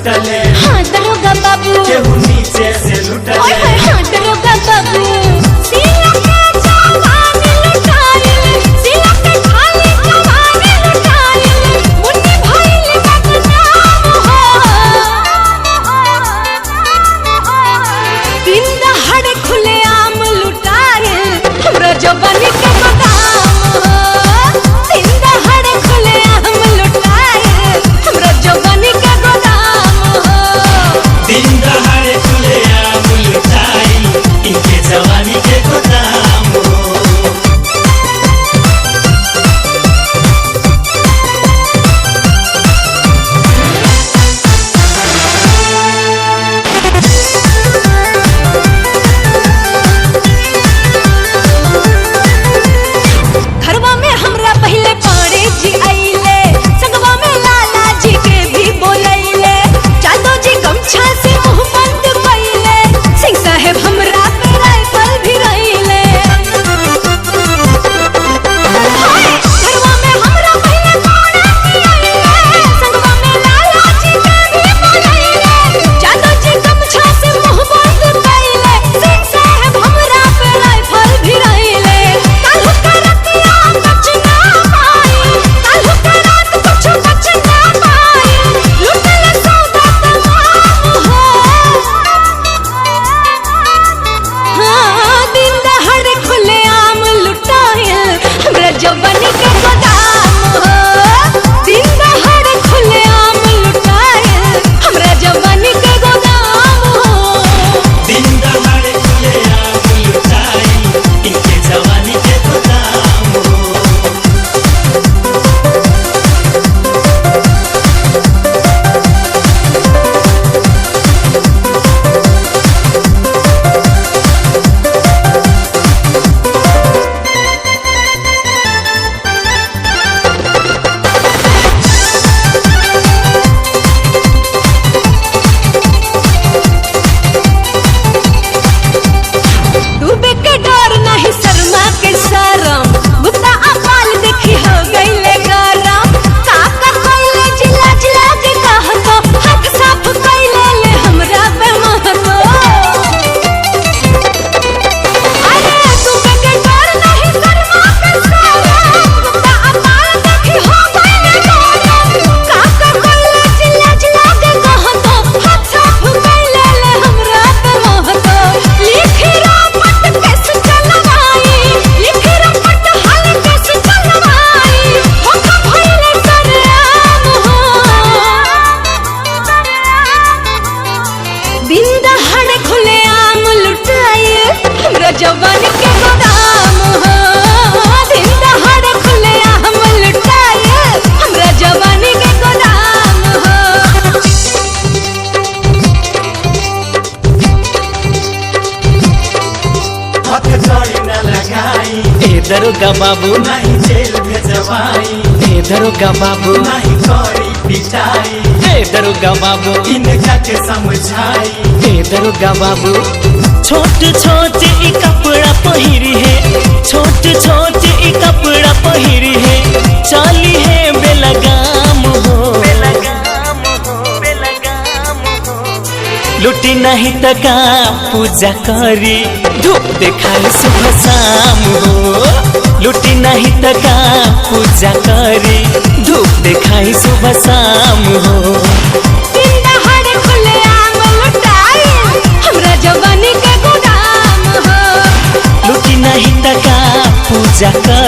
लुटले हाँ दरोगा बाबू केहू नीचे से लुटले हाँ दरोगा बाबू सिला के जवानी लुटाइल सिला के खाली जवानी लुटाइल मुन्नी भइल बदनाम हो दिन दहाड़े खुले आम लुटाइल हमरा जवानी के गोदाम हो दिन दहाड़े खुले आम लुटाइल हमरा जवानी के गोदाम हो दिन दहाड़े खुले आम लुटाई इनके जवानी के गोदाम हो घरवा में हमरा पहले पाड़े जी आइले संगवा में लाला जी के भी बोलैले जादो जी गमछा से मुंह बंद कइले सिंह साहेब हमरा पे राइफल भी रइले घरवा में हमरा पहले पाड़े जी आइले संगवा में लाला जी के भी बोलैले जादो जी गमछा से मुंह बंद कइले सिंह साहेब हमरा पे राइफल भी रइले काल्हू का रतिया बच ना पाई काल्हू का रात कुछ बच ना पाई लुटले सौदा तमाम हो हाँ दिन दहाड़े खुले आम लुटाइल हमरा जवानी के गोदाम हो दिन दहाड़े खुले आम लुटाइल हमरा जवानी के गोदाम हो दिन दहाड़े खुले आम लुटाई इनके जवानी के गोदाम हो डूबे के डर नहीं शर्मा के शरम गुप्ता अपाल देखी हो गईले गरम काका कइले जिला जिला के कहतो हक साफ कइले ले हमरा पे महतो अरे डूबे के डर नहीं शर्मा के शरम गुप्ता अपाल देखी हो गईले गरम काका कइले जिला जिला के कहतो हक साफ कइले ले हमरा पे महतो लिखी रापट कैसे चलवाई लिखी रापट हाल कैसे चलवाई होका भइले सरेआम हो दिन दहाड़े खुले आम लुटाई हमरा जवानी के गोदाम हो दिन दहाड़े खुले आम लुटाई हमरा जवानी के गोदाम हो हक जोड़ी न लगाई ए दरोगा बाबू नहीं जेल भेजवाई ए दरोगा बाबू नहीं करी पिटाई ए दरोगा बाबू इनका के समझाई ए दरोगा बाबू छोट छोट ई कपड़ा पहिरी है छोट छोट ई कपड़ा पहिरी है चाली है बेलगाम हो लुटी नहीं तका पूजा करी धूप देखाई सुबह शाम हो लुटी नहीं तका पूजा करी धूप देखाई सुबह शाम हो दिन दहाड़े खुले आम लुटाई हमरा जवानी के गोदाम हो लुटी नहीं तका पूजा कर